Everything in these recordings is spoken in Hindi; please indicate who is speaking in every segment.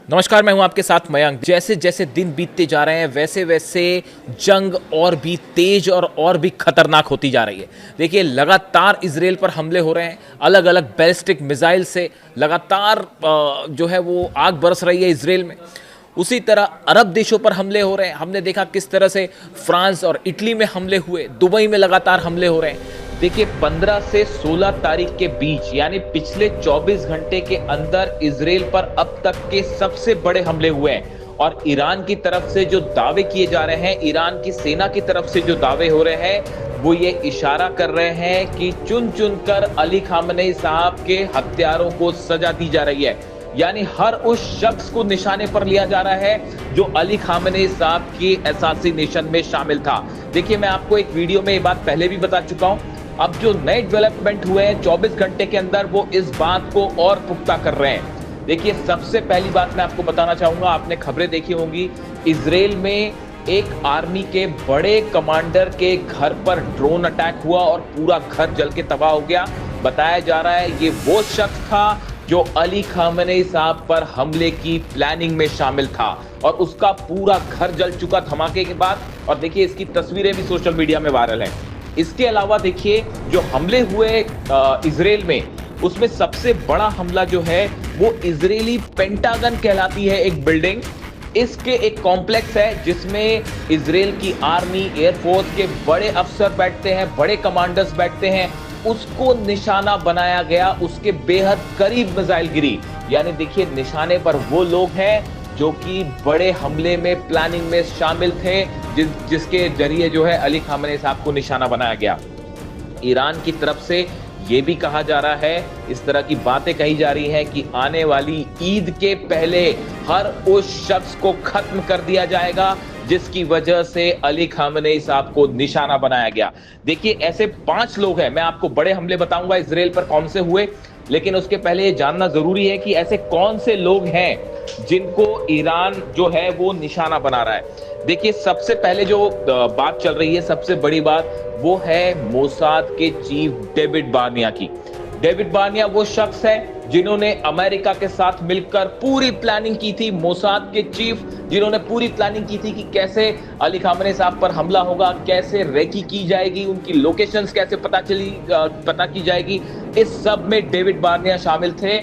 Speaker 1: नमस्कार, मैं हूं आपके साथ मयंक। जैसे जैसे दिन बीतते जा रहे हैं वैसे वैसे जंग और भी तेज और भी खतरनाक होती जा रही है। देखिए, लगातार इजराइल पर हमले हो रहे हैं, अलग अलग बैलिस्टिक मिसाइल से लगातार जो है वो आग बरस रही है इजराइल में। उसी तरह अरब देशों पर हमले हो रहे हैं। हमने देखा किस तरह से फ्रांस और इटली में हमले हुए, दुबई में लगातार हमले हो रहे हैं। देखिए, 15 से 16 तारीख के बीच यानी पिछले 24 घंटे के अंदर इजराइल पर अब तक के सबसे बड़े हमले हुए हैं। और ईरान की तरफ से जो दावे किए जा रहे हैं, ईरान की सेना की तरफ से जो दावे हो रहे हैं, वो ये इशारा कर रहे हैं कि चुन चुन कर अली खामनेई साहब के हत्यारों को सजा दी जा रही है। यानी हर उस शख्स को निशाने पर लिया जा रहा है जो अली खामनेई साहब की असैसिनेशन में शामिल था। देखिए, मैं आपको एक वीडियो में ये बात पहले भी बता चुका हूं। अब जो नए डेवलपमेंट हुए हैं 24 घंटे के अंदर, वो इस बात को और पुख्ता कर रहे हैं। देखिए, सबसे पहली बात मैं आपको बताना चाहूंगा, आपने खबरें देखी होंगी, इजराइल में एक आर्मी के बड़े कमांडर के घर पर ड्रोन अटैक हुआ और पूरा घर जल के तबाह हो गया। बताया जा रहा है ये वो शख्स था जो अली खामनेई साहब पर हमले की प्लानिंग में शामिल था और उसका पूरा घर जल चुका धमाके के बाद। और देखिए, इसकी तस्वीरें भी सोशल मीडिया में वायरल हैं। इसके अलावा देखिए, जो हमले हुए इजराइल में, उसमें सबसे बड़ा हमला जो है वो इजरायली पेंटागन कहलाती है एक बिल्डिंग। इसके एक कॉम्प्लेक्स है जिसमें इजराइल की आर्मी, एयरफोर्स के बड़े अफसर बैठते हैं, बड़े कमांडर्स बैठते हैं। उसको निशाना बनाया गया, उसके बेहद करीब मिसाइल गिरी। यानी देखिए, निशाने पर वो लोग हैं जो कि बड़े हमले में, प्लानिंग में शामिल थे, जिसके जरिए जो है अली खामनेई साहब को निशाना बनाया गया। ईरान की तरफ से ये भी कहा जा रहा है, इस तरह की बातें कही जा रही हैं कि आने वाली ईद के पहले हर उस शख्स को खत्म कर दिया जाएगा जिसकी वजह से अली खामनेई साहब को निशाना बनाया गया। देखिए, ऐसे 5 लोग हैं। मैं आपको बड़े हमले बताऊंगा इजराइल पर कौन से हुए, लेकिन उसके पहले ये जानना जरूरी है कि ऐसे कौन से लोग हैं जिनको ईरान जो है वो निशाना बना रहा है। देखिए, सबसे पहले जो बात चल रही है, सबसे बड़ी बात, वो है मोसाद के चीफ डेविड बार्निया की। डेविड बार्निया वो शख्स है जिन्होंने अमेरिका के साथ मिलकर पूरी प्लानिंग की थी। मोसाद के चीफ जिन्होंने पूरी प्लानिंग की थी कि कैसे अली खामनेई साहब पर हमला होगा, कैसे रेकी की जाएगी, उनकी लोकेशंस कैसे पता की जाएगी। इस सब में डेविड बार्निया शामिल थे।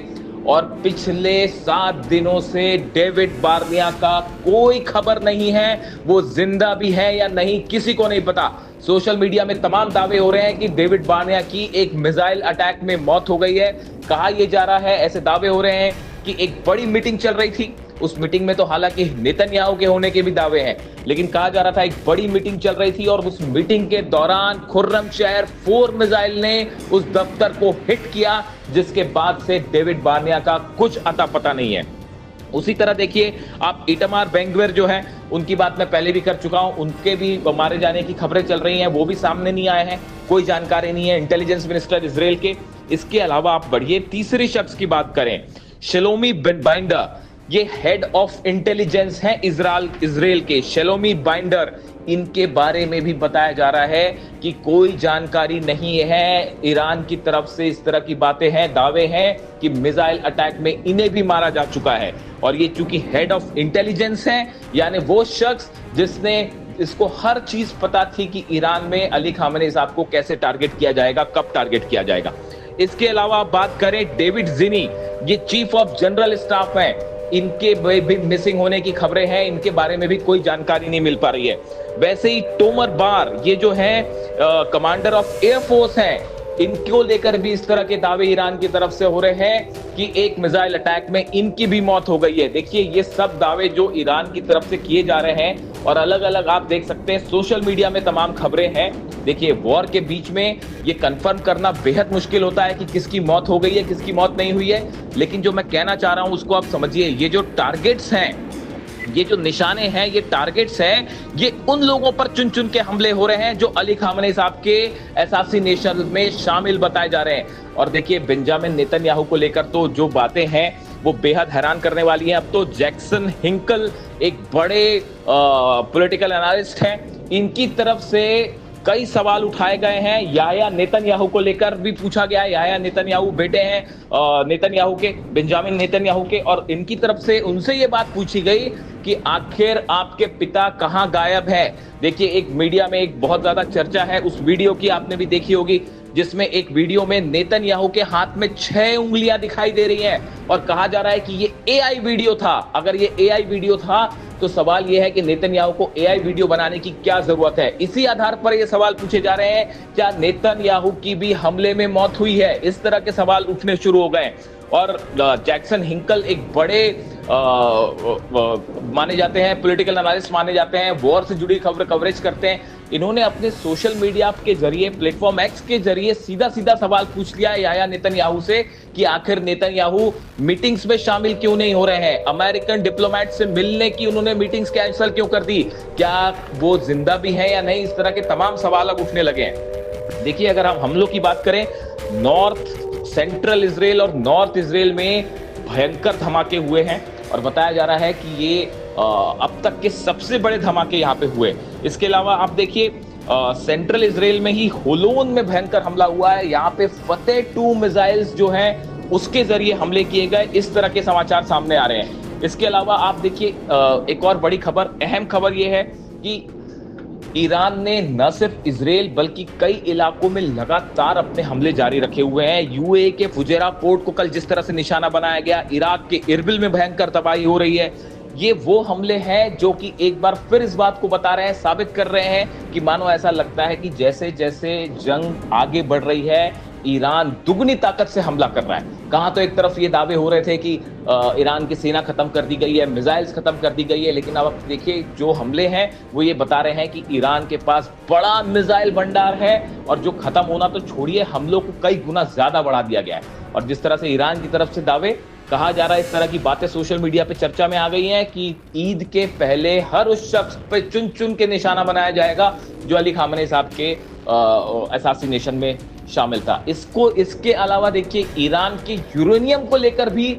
Speaker 1: और पिछले 7 दिनों से डेविड बार्निया का कोई खबर नहीं है। वो जिंदा भी है या नहीं, किसी को नहीं पता। सोशल मीडिया में तमाम दावे हो रहे हैं कि डेविड बार्निया की एक मिसाइल अटैक में मौत हो गई है। कहा यह जा रहा है, ऐसे दावे हो रहे हैं कि एक बड़ी मीटिंग चल रही थी। उस मीटिंग में तो हालांकि नेतन्याहू के होने के भी दावे हैं, लेकिन कहा जा रहा था एक बड़ी मीटिंग चल रही थी और उस मीटिंग के दौरान खुर्रमशहर 4 मिसाइल ने उस दफ्तर को हिट किया, जिसके बाद से डेविड बार्निया का कुछ अता पता नहीं है। उसी तरह देखिए, आप इटामार बेन-ग्विर जो है, उनकी बात मैं पहले भी कर चुका हूं, उनके भी मारे जाने की खबरें चल रही हैं, वो भी सामने नहीं आए हैं, कोई जानकारी नहीं है इंटेलिजेंस मिनिस्टर इजराइल के। इसके अलावा आप बढ़िए, तीसरे शख्स की बात करें, शेलोमी बाइंडर, ये हेड ऑफ इंटेलिजेंस हैं इजराइल के, शेलोमी बाइंडर। इनके बारे में भी बताया जा रहा है कि कोई जानकारी नहीं है। ईरान की तरफ से इस तरह की बातें हैं, दावे हैं कि मिसाइल अटैक में इन्हें भी मारा जा चुका है। और ये चूंकि हेड ऑफ इंटेलिजेंस हैं, यानी वो शख्स जिसने इसको हर चीज पता थी कि ईरान में अली खामनेई साहब को कैसे टारगेट किया जाएगा, कब टारगेट किया जाएगा। इसके अलावा बात करें डेविड जिनी, ये चीफ ऑफ जनरल स्टाफ हैं, इनके भी मिसिंग होने की खबरें हैं, इनके बारे में भी कोई जानकारी नहीं मिल पा रही है। वैसे ही टोमर बार, ये जो है कमांडर ऑफ एयरफोर्स हैं, इनको लेकर भी इस तरह के दावे ईरान की तरफ से हो रहे हैं कि एक मिसाइल अटैक में इनकी भी मौत हो गई है। देखिए, ये सब दावे जो ईरान की तरफ से किए जा रहे हैं, और अलग अलग आप देख सकते हैं सोशल मीडिया में तमाम खबरें हैं। देखिए, वॉर के बीच में ये कंफर्म करना बेहद मुश्किल होता है कि किसकी मौत हो गई है, किसकी मौत नहीं हुई है। लेकिन जो मैं कहना चाह रहा हूं उसको आप समझिए, ये जो टारगेट्स हैं, ये जो निशाने हैं, ये टारगेट्स हैं, ये उन लोगों पर चुन चुन के हमले हो रहे हैं जो अली खामनेई साहब के असैसिनेशन में शामिल बताए जा रहे हैं। और देखिए, बेंजामिन नेतन्याहू को लेकर तो जो बातें हैं वो बेहद हैरान करने वाली हैं। अब तो जैक्सन हिंकल, एक बड़े पॉलिटिकल एनालिस्ट हैं, इनकी तरफ से कई सवाल उठाए गए हैं। याह्या नेतन्याहू को लेकर भी पूछा गया है। याह्या नेतन्याहू बेटे हैं नेतन्याहू के, बेंजामिन नेतन्याहू के, और इनकी तरफ से उनसे ये बात पूछी गई कि आखिर आपके पिता कहां गायब है। देखिए, एक मीडिया में एक बहुत ज्यादा चर्चा है, उस वीडियो की आपने भी देखी होगी, जिसमें एक वीडियो में नेतन्याहू के हाथ में 6 उंगलियां दिखाई दे रही हैं और कहा जा रहा है कि ये एआई वीडियो था। अगर ये एआई वीडियो था तो सवाल यह है कि नेतन्याहू को एआई वीडियो बनाने की क्या जरूरत है। इसी आधार पर ये सवाल पूछे जा रहे हैं, क्या नेतन्याहू की भी हमले में मौत हुई है। इस तरह के सवाल उठने शुरू हो गए। और जैक्सन हिंकल एक बड़े माने जाते हैं, पॉलिटिकल एनालिस्ट माने जाते हैं, वॉर से जुड़ी खबर कवरेज करते हैं। इन्होंने अपने सोशल मीडिया के जरिए, प्लेटफॉर्म एक्स के जरिए सीधा सीधा सवाल पूछ लिया है याह्या नेतन्याहू से कि आखिर नेतन्याहू मीटिंग्स में शामिल क्यों नहीं हो रहे हैं, अमेरिकन डिप्लोमेट से मिलने की उन्होंने मीटिंग्स कैंसिल क्यों कर दी, क्या वो जिंदा भी हैं या नहीं। इस तरह के तमाम सवाल अब उठने लगे हैं। देखिए, अगर हम हमलों की बात करें, नॉर्थ सेंट्रल इजराइल और नॉर्थ इजराइल में भयंकर धमाके हुए हैं और बताया जा रहा है कि ये अब तक के सबसे बड़े धमाके यहाँ पे हुए। इसके अलावा आप देखिए, सेंट्रल इजराइल में ही होलोन में भयंकर हमला हुआ है। यहाँ पे फतेह 2 मिसाइल्स जो हैं उसके जरिए हमले किए गए। इस तरह के समाचार सामने आ रहे हैं। इसके अलावा आप देखिए, एक और बड़ी खबर, अहम खबर ये है कि ईरान ने न सिर्फ इजराइल बल्कि कई इलाकों में लगातार अपने हमले जारी रखे हुए हैं। यूएई के फुजेरा पोर्ट को कल जिस तरह से निशाना बनाया गया, इराक के इरबिल में भयंकर तबाही हो रही है। ये वो हमले हैं जो कि एक बार फिर इस बात को बता रहे हैं, साबित कर रहे हैं कि मानो ऐसा लगता है कि जैसे जैसे जंग आगे बढ़ रही है, ईरान दुगनी ताकत से हमला कर रहा है। कहां तो एक तरफ ये दावे हो रहे थे कि ईरान की सेना खत्म कर दी गई है, मिसाइल्स खत्म कर दी गई है, लेकिन अब देखिए जो हमले हैं वो ये बता रहे हैं कि ईरान के पास बड़ा मिसाइल भंडार है और जो खत्म होना तो छोड़िए, हमलों को कई गुना ज्यादा बढ़ा दिया गया है। और जिस तरह से ईरान की तरफ से दावे कहा जा रहा है, इस तरह की बातें सोशल मीडिया पे चर्चा में आ गई हैं कि ईद के पहले हर उस शख्स पे चुन चुन के निशाना बनाया जाएगा जो अली खामनेई साहब के असैसिनेशन में शामिल था। इसके अलावा देखिए, ईरान के यूरेनियम को लेकर भी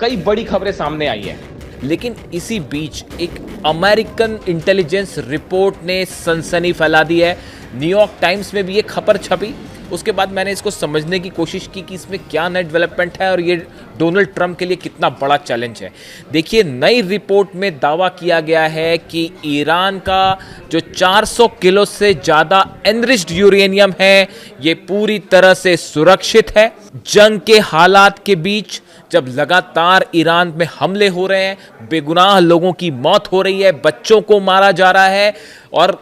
Speaker 1: कई बड़ी खबरें सामने आई हैं। लेकिन इसी बीच एक अमेरिकन इंटेलिजेंस रिपोर्ट ने सनसनी फैला दी है। न्यूयॉर्क टाइम्स में भी ये खबर छपी। उसके बाद मैंने इसको समझने की कोशिश की कि इसमें क्या नई डेवलपमेंट है और ये डोनाल्ड ट्रंप के लिए कितना बड़ा चैलेंज है। देखिए, नई रिपोर्ट में दावा किया गया है कि ईरान का जो 400 किलो से ज़्यादा एनरिच्ड यूरेनियम है, ये पूरी तरह से सुरक्षित है। जंग के हालात के बीच जब लगातार ईरान में हमले हो रहे हैं, बेगुनाह लोगों की मौत हो रही है, बच्चों को मारा जा रहा है और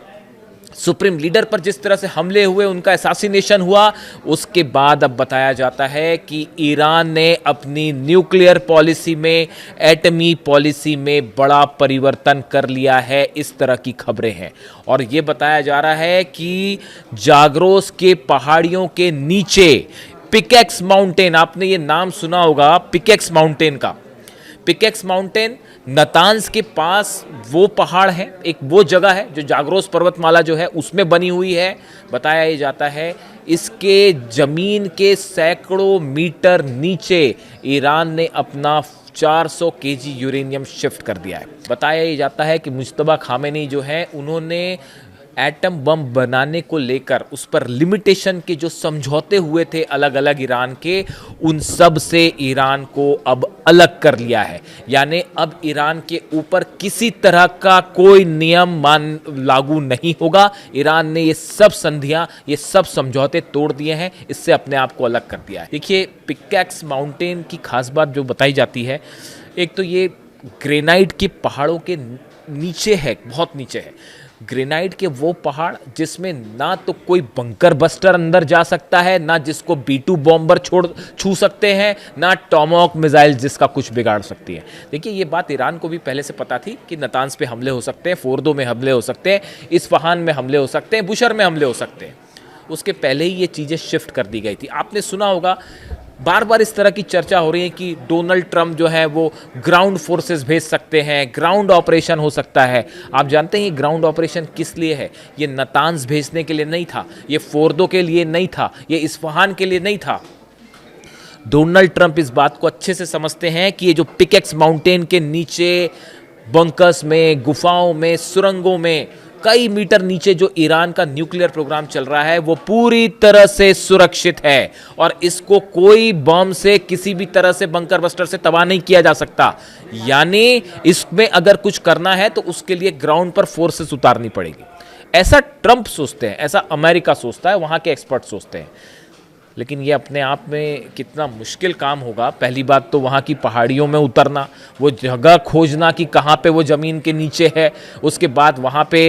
Speaker 1: सुप्रीम लीडर पर जिस तरह से हमले हुए, उनका असैसिनेशन हुआ, उसके बाद अब बताया जाता है कि ईरान ने अपनी न्यूक्लियर पॉलिसी में, एटमी पॉलिसी में बड़ा परिवर्तन कर लिया है। इस तरह की खबरें हैं और ये बताया जा रहा है कि जाग्रोस के पहाड़ियों के नीचे पिकेक्स माउंटेन, आपने ये नाम सुना होगा पिकेक्स माउंटेन का। पिकेक्स माउंटेन नतान्स के पास वो पहाड़ है, एक वो जगह है जो जाग्रोस पर्वतमाला जो है उसमें बनी हुई है। बताया ये जाता है इसके जमीन के सैकड़ों मीटर नीचे ईरान ने अपना 400 केजी यूरेनियम शिफ्ट कर दिया है। बताया ये जाता है कि मुज्तबा खामेनी जो है, उन्होंने एटम बम बनाने को लेकर उस पर लिमिटेशन के जो समझौते हुए थे अलग अलग ईरान के, उन सब से ईरान को अब अलग कर लिया है। यानी अब ईरान के ऊपर किसी तरह का कोई नियम लागू नहीं होगा। ईरान ने ये सब संधियां, ये सब समझौते तोड़ दिए हैं, इससे अपने आप को अलग कर दिया है। देखिए, पिकेक्स माउंटेन की खास बात जो बताई जाती है, एक तो ये ग्रेनाइट के पहाड़ों के नीचे है, बहुत नीचे है। ग्रेनाइट के वो पहाड़ जिसमें ना तो कोई बंकर बस्टर अंदर जा सकता है, ना जिसको B2 बॉम्बर छू सकते हैं, ना टॉमहॉक मिसाइल जिसका कुछ बिगाड़ सकती है। देखिए, ये बात ईरान को भी पहले से पता थी कि नतान्स पे हमले हो सकते हैं, फोर्दो में हमले हो सकते हैं, इस्फहान में हमले हो सकते हैं, बुशर में हमले हो सकते हैं। उसके पहले ही ये चीज़ें शिफ्ट कर दी गई थी। आपने सुना होगा, बार बार इस तरह की चर्चा हो रही है कि डोनाल्ड ट्रंप जो है वो ग्राउंड फोर्सेस भेज सकते हैं, ग्राउंड ऑपरेशन हो सकता है। आप जानते हैं ये ग्राउंड ऑपरेशन किस लिए है? ये नतान्स भेजने के लिए नहीं था, ये फोर्दो के लिए नहीं था, ये इस्फहान के लिए नहीं था। डोनाल्ड ट्रंप इस बात को अच्छे से समझते हैं कि ये जो पिकेक्स माउंटेन के नीचे बंकर्स में, गुफाओं में, सुरंगों में कई मीटर नीचे जो ईरान का न्यूक्लियर प्रोग्राम चल रहा है वो पूरी तरह से सुरक्षित है और इसको कोई बम से किसी भी तरह से बंकर बस्टर से तबाह नहीं किया जा सकता। यानी इसमें अगर कुछ करना है तो उसके लिए ग्राउंड पर फोर्सेस उतारनी पड़ेगी। ऐसा ट्रंप सोचते हैं, ऐसा अमेरिका सोचता है, वहां के एक्सपर्ट सोचते हैं। लेकिन ये अपने आप में कितना मुश्किल काम होगा। पहली बात तो वहाँ की पहाड़ियों में उतरना, वो जगह खोजना कि कहाँ पे वो ज़मीन के नीचे है। उसके बाद वहाँ पे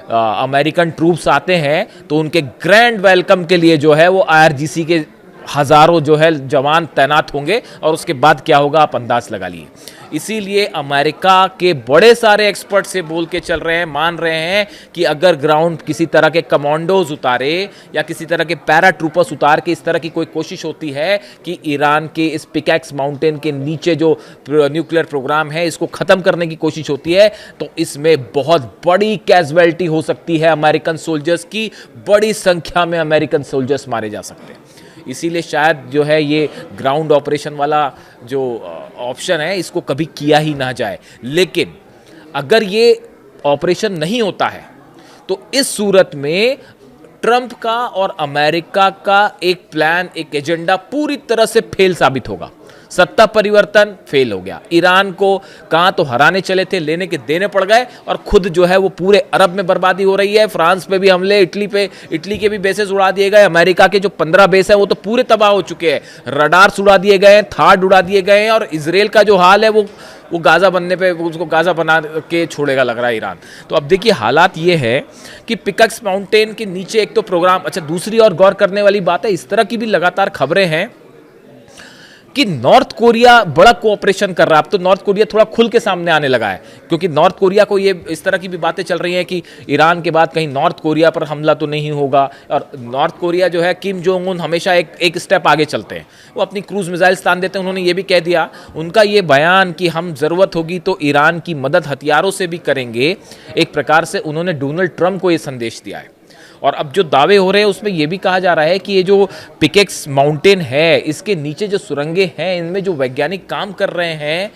Speaker 1: अमेरिकन ट्रूप्स आते हैं तो उनके ग्रैंड वेलकम के लिए जो है वो IRGC के हज़ारों जो है जवान तैनात होंगे और उसके बाद क्या होगा आप अंदाज लगा लिए। इसीलिए अमेरिका के बड़े सारे एक्सपर्ट से बोल के चल रहे हैं, मान रहे हैं कि अगर ग्राउंड किसी तरह के कमांडोज उतारे या किसी तरह के पैरा ट्रूपर्स उतार के इस तरह की कोई कोशिश होती है कि ईरान के इस पिकैक्स माउंटेन के नीचे जो न्यूक्लियर प्रोग्राम है इसको ख़त्म करने की कोशिश होती है, तो इसमें बहुत बड़ी कैजुअलिटी हो सकती है अमेरिकन सोल्जर्स की। बड़ी संख्या में अमेरिकन सोल्जर्स मारे जा सकते हैं। इसीलिए शायद जो है ये ग्राउंड ऑपरेशन वाला जो ऑप्शन है इसको कभी किया ही ना जाए। लेकिन अगर ये ऑपरेशन नहीं होता है तो इस सूरत में ट्रंप का और अमेरिका का एक प्लान, एक एजेंडा पूरी तरह से फेल साबित होगा। सत्ता परिवर्तन फेल हो गया। ईरान को कहां तो हराने चले थे, लेने के देने पड़ गए और खुद जो है वो पूरे अरब में बर्बादी हो रही है। फ्रांस पे भी हमले, इटली के भी बेसेस उड़ा दिए गए। अमेरिका के जो 15 बेस है वो तो पूरे तबाह हो चुके हैं। रडार्स उड़ा दिए गए हैं, थाड उड़ा दिए गए हैं और इजराइल का जो हाल है वो गाजा बनने पे, उसको गाजा बना के छोड़ेगा लग रहा है ईरान। तो अब देखिए हालात ये है कि पिकैक्स माउंटेन के नीचे एक तो प्रोग्राम, अच्छा दूसरी और गौर करने वाली बात है, इस तरह की भी लगातार खबरें हैं कि नॉर्थ कोरिया बड़ा कोऑपरेशन कर रहा है। अब तो नॉर्थ कोरिया थोड़ा खुल के सामने आने लगा है, क्योंकि नॉर्थ कोरिया को ये इस तरह की भी बातें चल रही हैं कि ईरान के बाद कहीं नॉर्थ कोरिया पर हमला तो नहीं होगा। और नॉर्थ कोरिया जो है, किम जोंग उन हमेशा एक स्टेप आगे चलते हैं, वो अपनी क्रूज मिसाइल्स तान देते हैं। उन्होंने ये भी कह दिया, उनका ये बयान कि हम ज़रूरत होगी तो ईरान की मदद हथियारों से भी करेंगे, एक प्रकार से उन्होंने डोनाल्ड ट्रंप को ये संदेश दिया है। और अब जो दावे हो रहे हैं उसमें यह भी कहा जा रहा है कि ये जो पिकैक्स माउंटेन है, इसके नीचे जो सुरंगें हैं, इनमें जो वैज्ञानिक काम कर रहे हैं,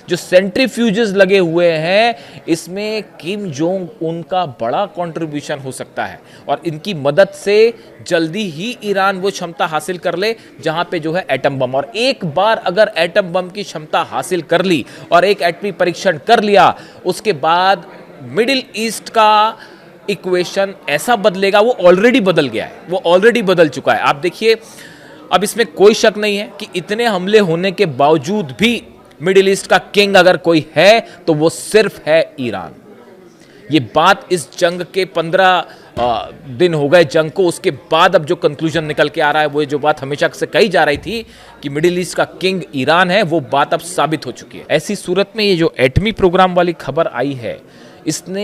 Speaker 1: जो सेंट्रीफ्यूजेस लगे हुए हैं, इसमें किम जोंग उनका बड़ा कंट्रीब्यूशन हो सकता है और इनकी मदद से जल्दी ही ईरान वो क्षमता हासिल कर ले जहां पे जो है एटम बम। और एक बार अगर एटम बम की क्षमता हासिल कर ली और एक एटमी परीक्षण कर लिया, उसके बाद मिडिल ईस्ट का इक्वेशन ऐसा बदलेगा, वो ऑलरेडी बदल गया है, वो ऑलरेडी बदल चुका है। आप देखिए, अब इसमें कोई शक नहीं है कि इतने हमले होने के बावजूद भी मिडिल ईस्ट का किंग अगर कोई है तो वो सिर्फ है ईरान। ये बात इस जंग के 15 दिन हो गए जंग को, उसके बाद अब जो कंक्लूजन निकल के आ रहा है, वो जो बात हमेशा से कही जा रही थी कि मिडिल ईस्ट का किंग ईरान है, वो बात अब साबित हो चुकी है। ऐसी सूरत में ये जो एटमी प्रोग्राम वाली खबर आई है, इसने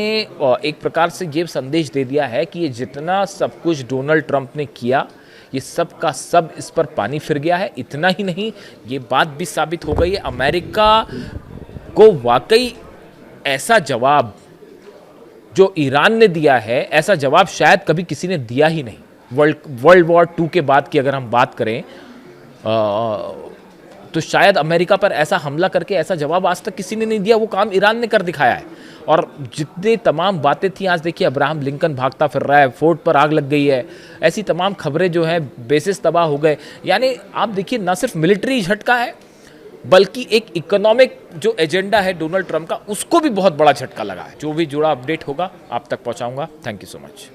Speaker 1: एक प्रकार से ये संदेश दे दिया है कि ये जितना सब कुछ डोनाल्ड ट्रंप ने किया, ये सब का सब इस पर पानी फिर गया है। इतना ही नहीं, ये बात भी साबित हो गई है अमेरिका को वाकई ऐसा जवाब जो ईरान ने दिया है, ऐसा जवाब शायद कभी किसी ने दिया ही नहीं। वर्ल्ड वॉर 2 के बाद की अगर हम बात करें तो शायद अमेरिका पर ऐसा हमला करके ऐसा जवाब आज तक किसी ने नहीं दिया। वो काम ईरान ने कर दिखाया है। और जितने तमाम बातें थी, आज देखिए अब्राहम लिंकन भागता फिर रहा है, फोर्ट पर आग लग गई है, ऐसी तमाम खबरें जो हैं, बेसिस तबाह हो गए। यानी आप देखिए, ना सिर्फ मिलिट्री झटका है बल्कि एक इकोनॉमिक जो एजेंडा है डोनाल्ड ट्रंप का, उसको भी बहुत बड़ा झटका लगा है। जो भी जुड़ा अपडेट होगा आप तक पहुंचाऊंगा। Thank you so much.